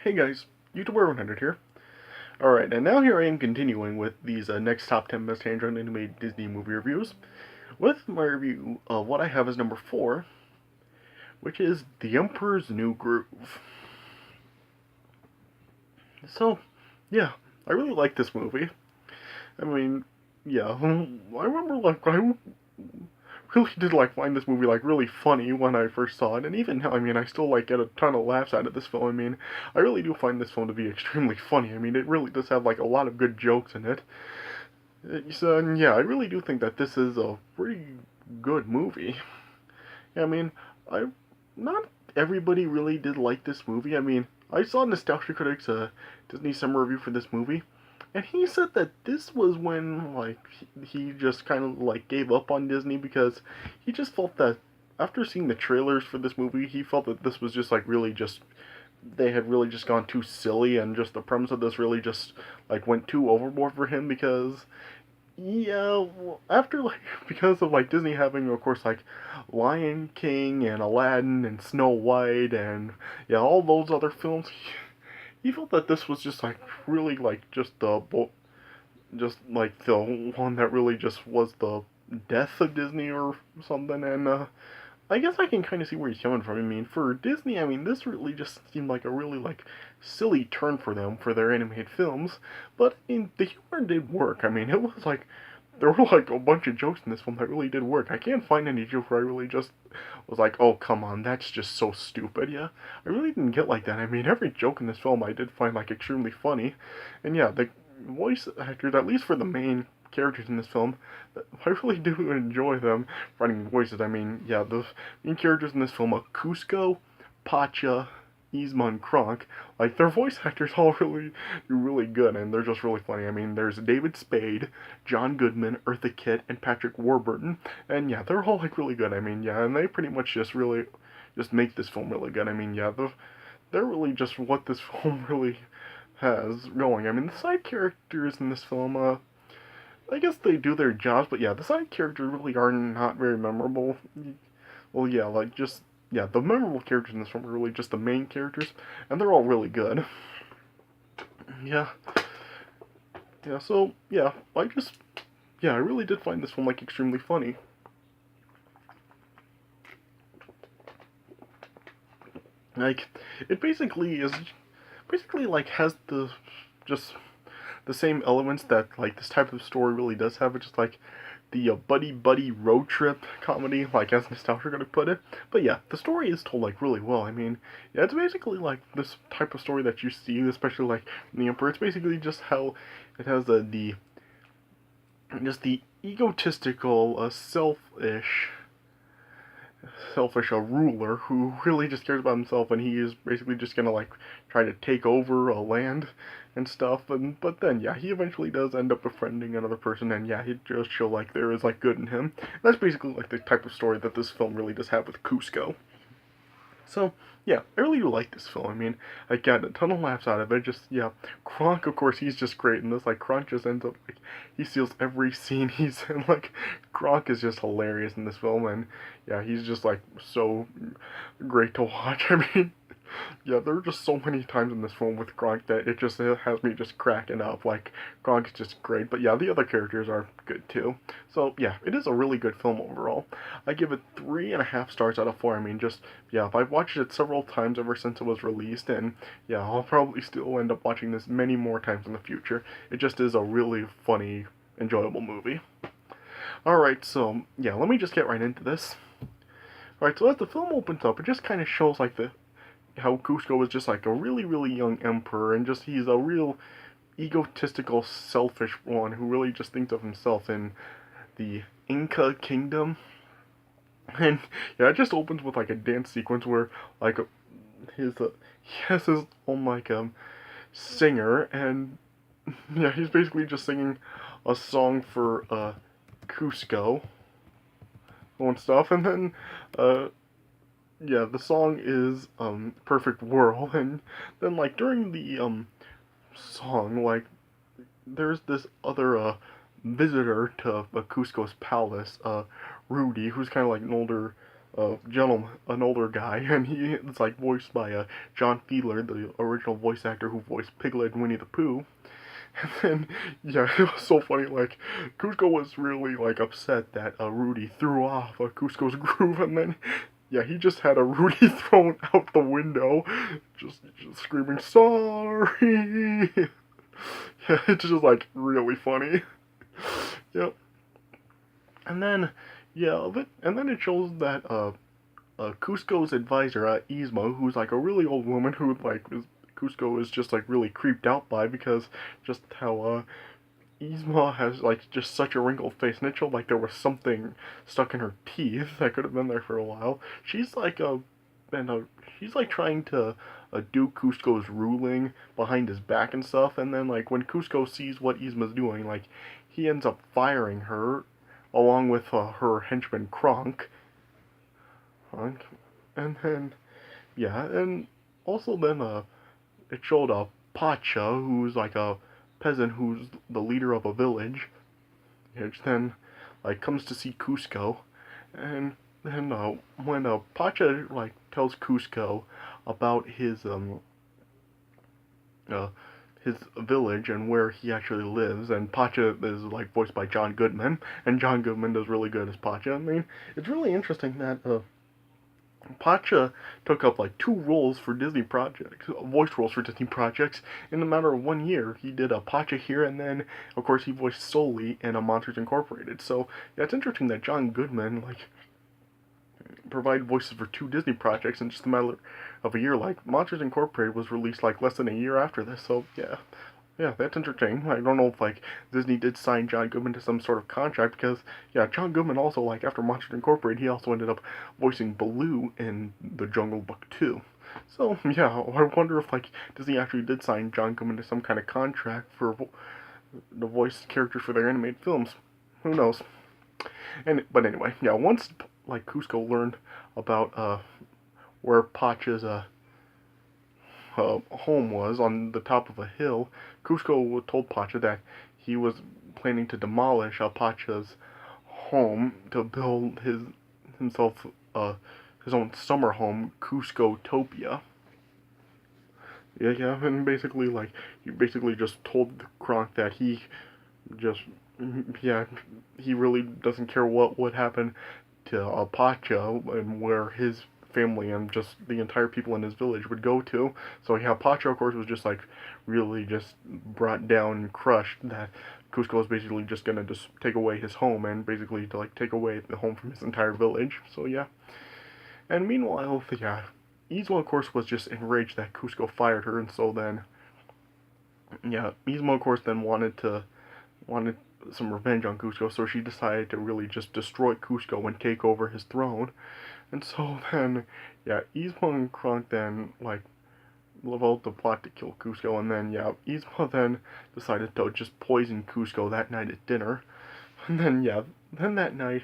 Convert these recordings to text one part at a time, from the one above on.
Hey guys, YouTuber 100 here. Alright, and now here I am continuing with these next top 10 best hand-drawn animated Disney movie reviews, with my review of what I have as number 4, which is The Emperor's New Groove. So, yeah, I really like this movie. I mean, yeah, I remember, I really did, find this movie, really funny when I first saw it, and even now, I still, get a ton of laughs out of this film. I really do find this film to be extremely funny. It really does have, a lot of good jokes in it. So, and yeah, I really do think that this is a pretty good movie. I mean, I not everybody really did like this movie. I saw Nostalgia Critic's Disney summer review for this movie, and he said that this was when he just kind of gave up on Disney because he just felt that after seeing the trailers for this movie, he felt that this was just really just they had really just gone too silly, and just the premise of this really just went too overboard for him because yeah, well, after because of Disney having, of course, Lion King and Aladdin and Snow White and yeah, all those other films, he felt that this was just really just the one that really just was the death of Disney or something. And I guess I can kind of see where he's coming from. For Disney, this really just seemed like a really silly turn for them for their animated films. But the humor did work. It was there were a bunch of jokes in this film that really did work. I can't find any joke where I really just was oh come on, that's just so stupid. Yeah, I really didn't get like that. Every joke in this film I did find extremely funny, and yeah, the voice actors, at least for the main characters in this film, I really do enjoy them finding voices. Yeah, the main characters in this film are Kuzco, Pacha, Yzma, and Kronk. Their voice actors all really do really good, and they're just really funny. There's David Spade, John Goodman, Eartha Kitt, and Patrick Warburton, and yeah, they're all really good. Yeah, and they pretty much just really just make this film really good. Yeah, they're really just what this film really has going. The side characters in this film, I guess they do their jobs, but yeah, the side characters really are not very memorable. Well, yeah, just yeah, the memorable characters in this film are really just the main characters, and they're all really good. Yeah, yeah. So yeah, I really did find this film extremely funny. Like, it basically has the just the same elements that this type of story really does have. It's just the buddy buddy road trip comedy, as Nostalgia gonna put it. But yeah, the story is told really well. Yeah, it's basically this type of story that you see, especially in The Emperor. It's basically just how it has the just the egotistical, selfish ruler who really just cares about himself, and he is basically just gonna try to take over a land and stuff. And but then yeah, he eventually does end up befriending another person, and yeah, he just show there is good in him. And that's basically the type of story that this film really does have with Cusco. So yeah, I really do like this film. I got a ton of laughs out of it. Just yeah, Kronk, of course, he's just great in this. Kronk just ends up he steals every scene he's in. Kronk is just hilarious in this film, and yeah, he's just so great to watch. Yeah, there are just so many times in this film with Kronk that it has me just cracking up. Kronk is just great, but yeah, the other characters are good too. So yeah, it is a really good film overall. I give it 3.5 stars out of 4. Just yeah, I've watched it several times ever since it was released, and yeah, I'll probably still end up watching this many more times in the future. It just is a really funny, enjoyable movie. Alright, so yeah, let me just get right into this. Alright, so as the film opens up, it just kind of shows the how Cusco is just a really, really young emperor, and just he's a real egotistical, selfish one who really just thinks of himself in the Inca kingdom. And yeah, it just opens with a dance sequence where his he has his own singer, and yeah, he's basically just singing a song for Cusco and stuff, and then yeah, the song is Perfect World, and then during the song, there's this other visitor to Cusco's palace, Rudy, who's kind of an older gentleman, an older guy, and it's like voiced by John Fiedler, the original voice actor who voiced Piglet and Winnie the Pooh. And then, yeah, it was so funny. Like, Cusco was really like upset that Rudy threw off Cusco's groove, and then, yeah, he just had a Rudy thrown out the window, just screaming sorry. Yeah, it's just like really funny. Yep. And then, yeah, and then it shows that Cusco's advisor, Yzma, who's like a really old woman who like Cusco is just like really creeped out by because just how Yzma has like just such a wrinkled face, and it showed like there was something stuck in her teeth that could have been there for a while. She's like and she's like trying to do Cusco's ruling behind his back and stuff, and then like when Cusco sees what Yzma's doing, like he ends up firing her along with her henchman Kronk. And then yeah, and also then it showed Pacha, who's like a peasant who's the leader of a village, which then like comes to see Cusco, and then when Pacha like tells Cusco about uh his village and where he actually lives, and Pacha is like voiced by John Goodman, and John Goodman does really good as Pacha. I mean, it's really interesting that Pacha took up like two roles for Disney projects, voice roles for Disney projects in a matter of 1 year. He did a Pacha here, and then of course he voiced Sully in a Monsters Incorporated. So yeah, it's interesting that John Goodman like provided voices for two Disney projects in just a matter of a year. Like Monsters Incorporated was released like less than a year after this. So yeah, yeah, that's interesting. I don't know if like Disney did sign John Goodman to some sort of contract because yeah, John Goodman also like after Monsters Incorporated, he also ended up voicing Baloo in The Jungle Book 2. So yeah, I wonder if like Disney actually did sign John Goodman to some kind of contract for the voice characters for their animated films. Who knows? And but anyway, yeah, once like Cusco learned about where Pacha's home was on the top of a hill, Cusco told Pacha that he was planning to demolish Pacha's home to build himself his own summer home, Cusco-topia. Yeah, yeah, and basically like he basically just told Kronk that he just yeah he really doesn't care what would happen to Pacha and where his family and just the entire people in his village would go to. So yeah, Pacha of course was just like really just brought down and crushed that Cusco was basically just gonna just take away his home and basically to like take away the home from his entire village. So yeah. And meanwhile, yeah, Yzma of course was just enraged that Cusco fired her, and so then yeah, Yzma of course then wanted some revenge on Cusco, so she decided to really just destroy Cusco and take over his throne. And so then, yeah, Yzma and Kronk then, like, developed a plot to kill Cusco, and then, yeah, Yzma then decided to just poison Cusco that night at dinner. And then, yeah, then that night,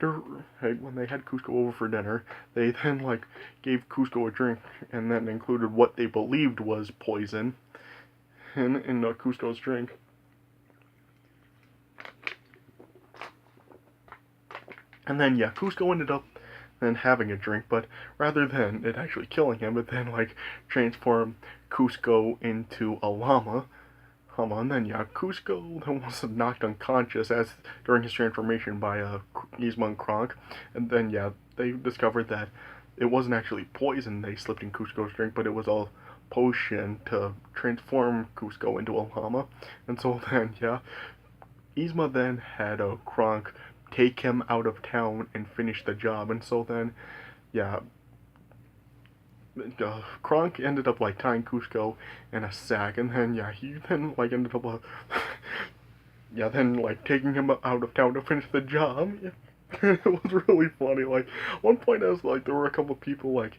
when they had Cusco over for dinner, they then, like, gave Cusco a drink, and then included what they believed was poison in Cusco's drink. And then, yeah, Cusco ended up then having a drink, but rather than it actually killing him, it then, like, transformed Cusco into a llama. And then, yeah, Cusco then was knocked unconscious as during his transformation by Yzma and Kronk. And then, yeah, they discovered that it wasn't actually poison they slipped in Cusco's drink, but it was a potion to transform Cusco into a llama. And so then, yeah, Yzma then had Kronk take him out of town and finish the job. And so then, yeah, Kronk ended up like tying Cusco in a sack, and then yeah, he then like ended up yeah, then like taking him out of town to finish the job. Yeah. It was really funny. Like one point, I was like, there were a couple of people like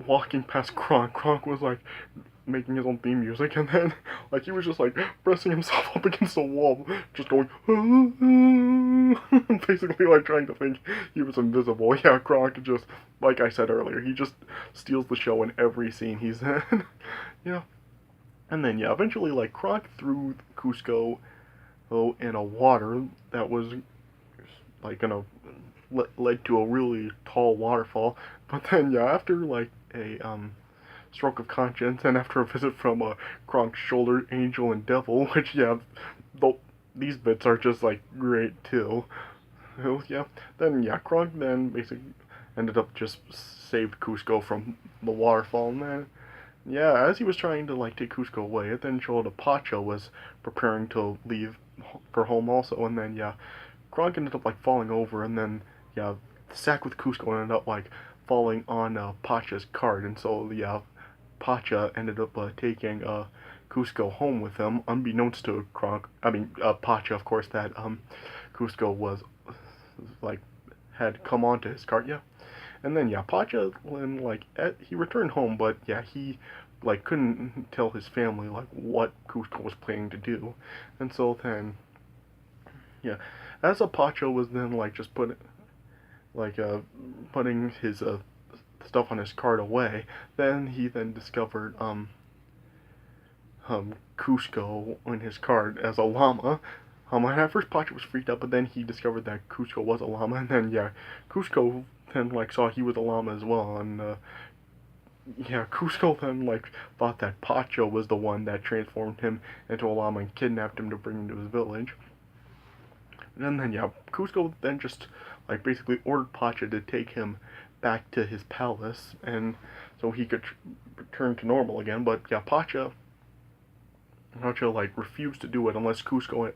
walking past Kronk. Kronk was like making his own theme music, and then like he was just like pressing himself up against the wall, just going basically like trying to think he was invisible. Yeah, Kronk just like I said earlier, he just steals the show in every scene he's in. Yeah, and then yeah, eventually like Kronk threw Cusco in a water that was like gonna led to a really tall waterfall. But then, yeah, after like a stroke of conscience, and after a visit from Kronk's shoulder angel and devil, which yeah, th- these bits are just like great too. So, yeah, then yeah, Kronk then basically ended up just saved Cusco from the waterfall, and then yeah, as he was trying to like take Cusco away, it then showed Pacha was preparing to leave for home also, and then yeah, Kronk ended up like falling over, and then yeah, the sack with Cusco ended up like falling on Pacha's cart, and so yeah, Pacha ended up taking Cusco home with him, unbeknownst to Kronk. I mean Pacha, of course, that Cusco was like had come onto his cart. Yeah, and then yeah, Pacha when he returned home, but yeah, he like couldn't tell his family like what Cusco was planning to do, and so then yeah, as Pacha was then like just like putting his stuff on his cart away, then he then discovered Cusco in his cart as a llama. And at first Pacha was freaked out, but then he discovered that Cusco was a llama, and then yeah, Cusco then like saw he was a llama as well, and yeah, Cusco then like thought that Pacha was the one that transformed him into a llama and kidnapped him to bring him to his village. And then yeah, Cusco then just like basically ordered Pacha to take him back to his palace, and so he could return to normal again. But yeah, Pacha like refused to do it unless Cusco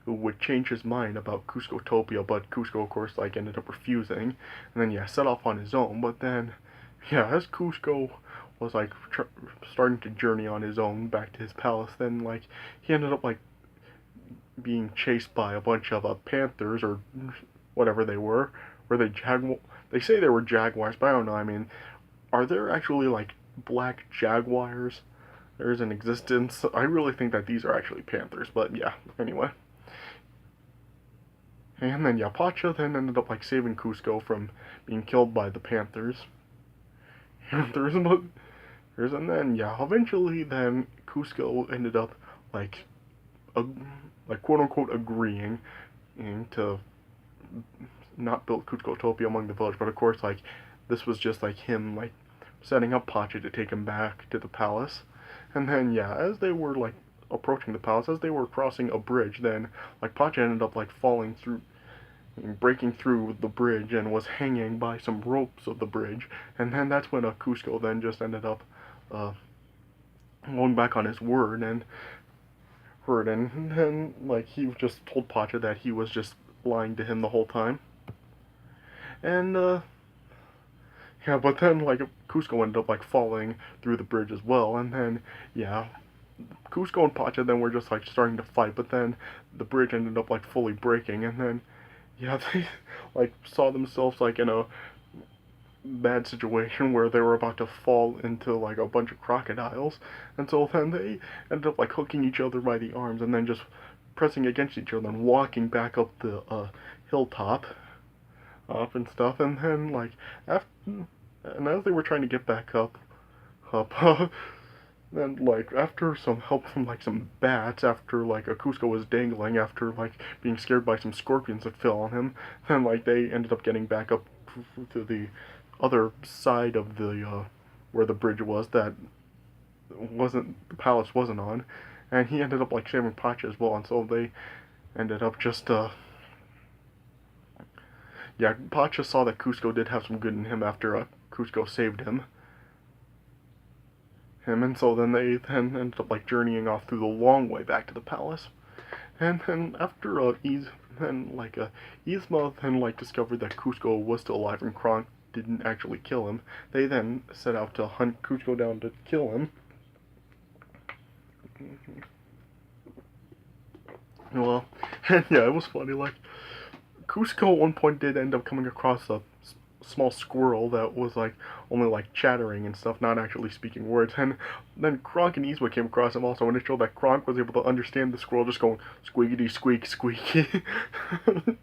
would change his mind about Cuscotopia. But Cusco, of course, like ended up refusing, and then yeah, set off on his own. But then yeah, as Cusco was like starting to journey on his own back to his palace, then like he ended up like being chased by a bunch of panthers or whatever they were. Were they jaguar? They say they were jaguars, but I don't know. I mean, are there actually like black jaguars? There is in existence. I really think that these are actually panthers, but yeah. Anyway, and then yeah, Pacha then ended up like saving Cusco from being killed by the panthers. Panthers, and then yeah, eventually then Cusco ended up like like quote unquote agreeing to not build Cuscotopia among the village, but of course like this was just like him like setting up Pacha to take him back to the palace. And then yeah, as they were like approaching the palace, as they were crossing a bridge, then like Pacha ended up like falling through, breaking through the bridge, and was hanging by some ropes of the bridge. And then that's when Cusco then just ended up uh, going back on his word and then like he just told Pacha that he was just lying to him the whole time. And yeah, but then like Cusco ended up like falling through the bridge as well, and then yeah, Cusco and Pacha then were just like starting to fight, but then the bridge ended up like fully breaking, and then yeah, they like saw themselves like in a bad situation where they were about to fall into like a bunch of crocodiles, and so then they ended up like hooking each other by the arms and then just pressing against each other and walking back up the hilltop up and stuff, and then like after and as they were trying to get back up then like after some help from like some bats, after like a Cusco was dangling after like being scared by some scorpions that fell on him, then like they ended up getting back up to the other side of the where the bridge was that wasn't the palace wasn't on, and he ended up like saving Pacha as well, and so they ended up just yeah, Pacha saw that Cusco did have some good in him after Cusco saved him, and so then they then ended up like journeying off through the long way back to the palace, and then after Yzma then like discovered that Cusco was still alive and Kronk didn't actually kill him. They then set out to hunt Cusco down to kill him. Well, and yeah, it was funny. Like Cusco at one point did end up coming across a small squirrel that was like only like chattering and stuff, not actually speaking words. And then Kronk and Yzma came across him also, and it showed that Kronk was able to understand the squirrel just going squeaky squeak squeaky.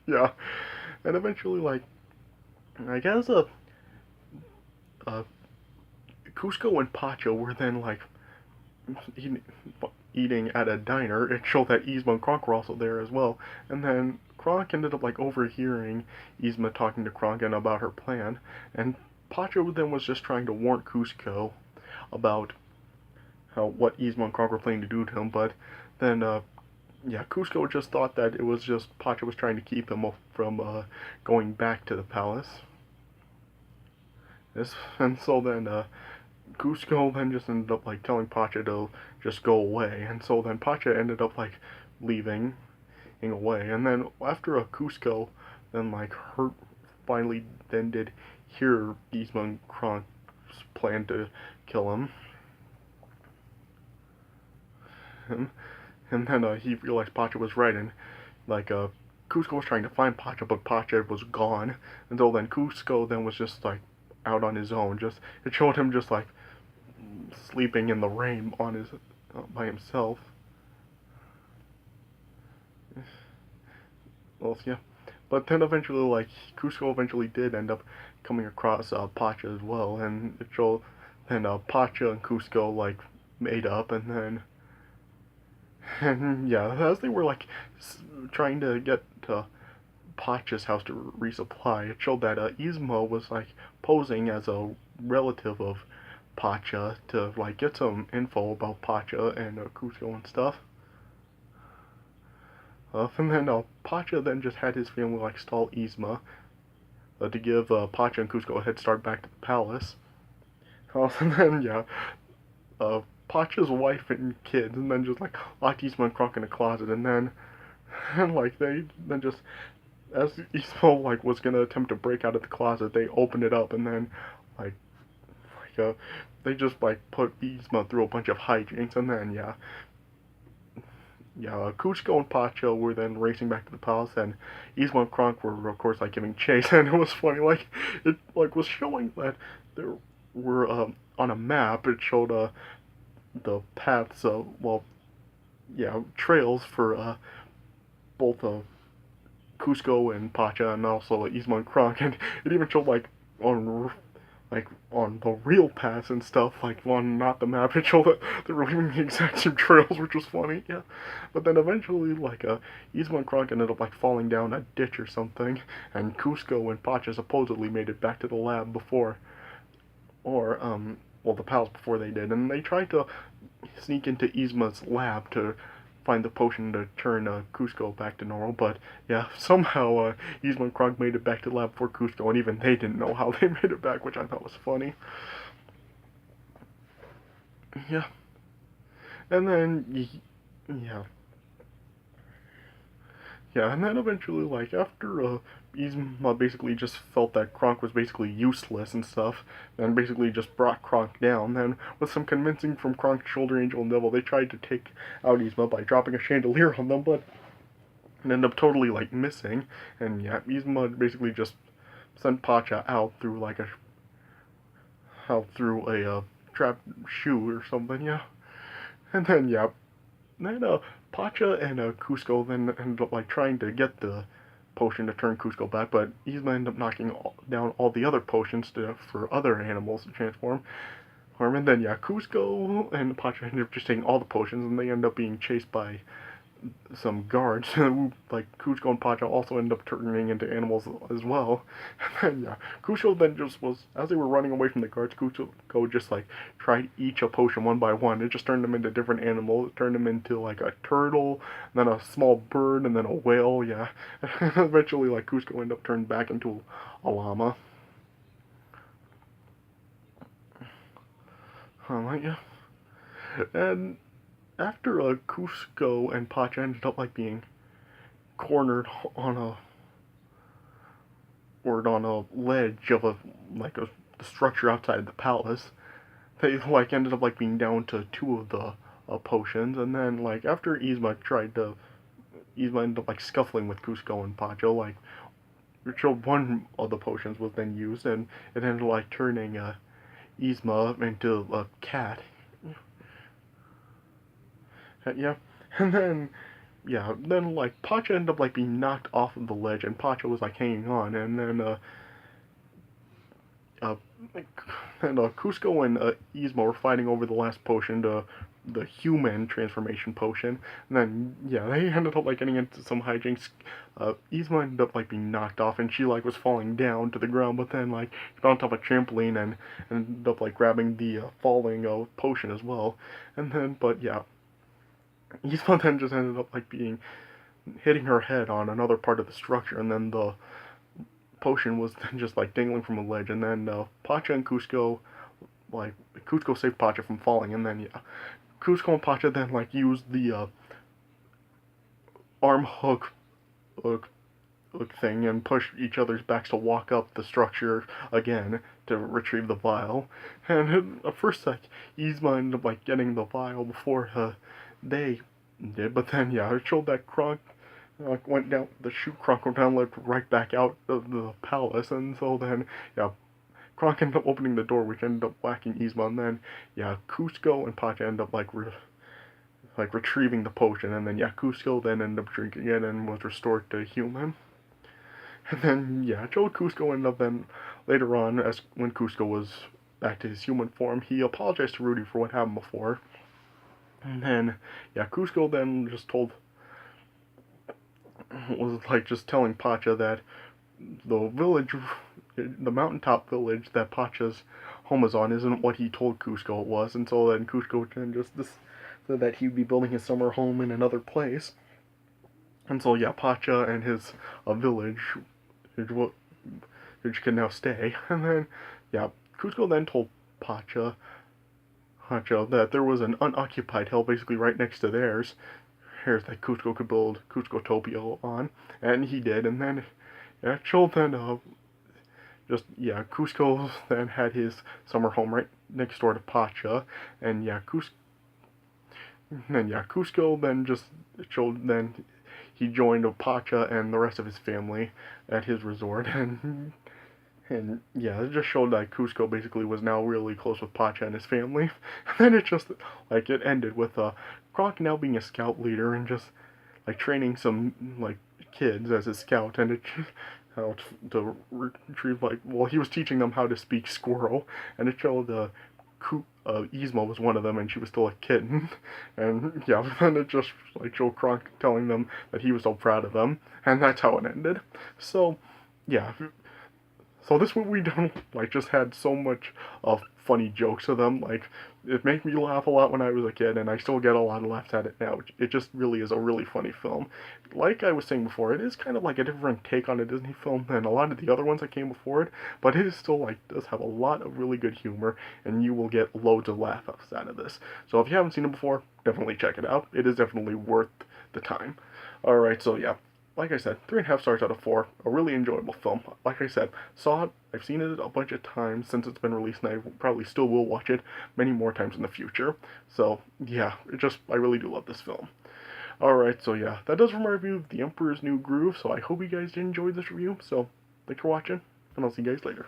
Yeah, and eventually like I guess uh, Cusco and Pacha were then like eating, eating at a diner. It showed that Yzma and Kronk were also there as well, and then Kronk ended up like overhearing Yzma talking to Kronk and about her plan, and Pacha then was just trying to warn Kuzco about how what Yzma and Kronk were planning to do to him, but then yeah, Kuzco just thought that it was just Pacha was trying to keep him from going back to the palace. And so then Kuzco then just ended up like telling Pacha to just go away, and so then Pacha ended up like leaving away, and then after a Kuzco then like hurt finally then did hear Yzma and Kronk's plan to kill him. And then he realized Pacha was right, and like Kuzco was trying to find Pacha, but Pacha was gone. Until then, Kuzco then was just like out on his own. Just it showed him just like sleeping in the rain on his by himself. Well, yeah, but then eventually, like Kuzco eventually did end up coming across Pacha as well, and it showed then Pacha and Kuzco like made up, and then. And yeah, as they were like trying to get to Pacha's house to resupply, it showed that Yzma was like posing as a relative of Pacha to like get some info about Pacha and Kuzco and stuff. And then Pacha then just had his family like stall Yzma to give Pacha and Kuzco a head start back to the palace. And then yeah, Pacha's wife and kids, and then just like locked Yzma and Kronk in a closet, and then like they then just as Yzma like was gonna attempt to break out of the closet, they opened it up, and then like they just like put Yzma through a bunch of hijinks, and then Kuzco and Pacha were then racing back to the palace, and Yzma and Kronk were of course like giving chase, and it was funny, like it like was showing that there were on a map it showed the paths, trails for both Kuzco and Pacha, and also Yzma and Kronk, and it even showed on the real paths and stuff, like on not the map, it showed that they were leaving the exact same trails, which was funny, yeah. But then eventually, like Yzma and Kronk ended up like falling down a ditch or something, and Kuzco and Pacha supposedly made it back to the lab before, or the palace before they did, and they tried to sneak into Yzma's lab to find the potion to turn Kuzco back to normal, but yeah, somehow Yzma and Kronk made it back to the lab before Kuzco, and even they didn't know how they made it back, which I thought was funny. Yeah. And then, yeah. Yeah, and then eventually, like, after Yzma basically just felt that Kronk was basically useless and stuff, and basically just brought Kronk down, then with some convincing from Kronk's Shoulder Angel and Devil, they tried to take out Yzma by dropping a chandelier on them, but it ended up totally, like, missing, and yeah, Yzma basically just sent Pacha out through, like, a trap shoe or something, yeah. And then, yeah, then Pacha and Kuzco then ended up like trying to get the potion to turn Kuzco back, but Yzma ended up knocking down all the other potions for other animals to transform. And then yeah, Kuzco and Pacha ended up just taking all the potions, and they end up being chased by some guards. Like Kuzco and Pacha also end up turning into animals as well. And then yeah, Kuzco then just was, as they were running away from the guards, Kuzco just like tried each a potion one by one. It just turned them into different animals. It turned them into like a turtle, then a small bird, and then a whale. Yeah, eventually like Kuzco ended up turned back into a llama. Yeah, and after Kuzco and Pacha ended up like being cornered on a ledge of a structure outside the palace, they like ended up like being down to two of the potions, and then like after Yzma ended up like scuffling with Kuzco and Pacha, like one of the potions was then used, and it ended up like turning Yzma into a cat. Yeah, and then like Pacha ended up like being knocked off of the ledge, and Pacha was like hanging on, and then uh, And Cusco and Yzma were fighting over the last potion, the human transformation potion. And then yeah, they ended up like getting into some hijinks. Yzma ended up like being knocked off, and she like was falling down to the ground. But then like she got on top of a trampoline and ended up like grabbing the falling potion as well. And then but yeah, Yzma then just ended up like being hitting her head on another part of the structure, and then the potion was then just like dangling from a ledge. And then Pacha and Cusco, like Cusco saved Pacha from falling, and then yeah, Cusco and Pacha then like used the arm hook thing and push each other's backs to walk up the structure again to retrieve the vial. And at first like Yzma ended up like getting the vial before they did, but then yeah, it showed that Kronk went down the chute. Kronk went down like right back out of the palace, and so then yeah, Kronk ended up opening the door, which ended up whacking Yzma, and then yeah, Cusco and Pacha ended up like retrieving the potion, and then yeah, Cusco then ended up drinking it and was restored to human. And then yeah, Joe Cusco ended up then later on, as when Cusco was back to his human form, he apologized to Rudy for what happened before. And then yeah, Cusco then just was like just telling Pacha that the village, the mountaintop village that Pacha's home is on, isn't what he told Cusco it was, and so then Cusco then just said that he'd be building his summer home in another place. And so yeah, Pacha and his village, which can now stay. And then yeah, Cusco then told Pacha that there was an unoccupied hill basically right next to theirs, that Cusco could build Cuscotopia on, and he did. And then yeah, Chol then just yeah, Cusco then had his summer home right next door to Pacha, and yeah, Cusco then just Chol then he joined Pacha and the rest of his family at his resort, and yeah, it just showed that Cusco basically was now really close with Pacha and his family. And then it just like it ended with Kronk now being a scout leader and just like training some like kids as a scout, and it how to retrieve like well he was teaching them how to speak squirrel, and it showed Yzma was one of them, and she was still a kitten. And yeah, then it just like Joe Kronk telling them that he was so proud of them, and that's how it ended. So yeah, so this movie done like just had so much of funny jokes to them. Like it made me laugh a lot when I was a kid, and I still get a lot of laughs at it now. It just really is a really funny film. Like I was saying before, it is kind of like a different take on a Disney film than a lot of the other ones that came before it, but it is still like does have a lot of really good humor, and you will get loads of laughs out of this. So if you haven't seen it before, definitely check it out. It is definitely worth the time. Alright, so yeah, like I said, 3.5 stars out of 4. A really enjoyable film. Like I said, saw it. I've seen it a bunch of times since it's been released, and I probably still will watch it many more times in the future. So yeah, I really do love this film. Alright, so yeah, that does for my review of The Emperor's New Groove. So I hope you guys did enjoy this review. So thanks for watching, and I'll see you guys later.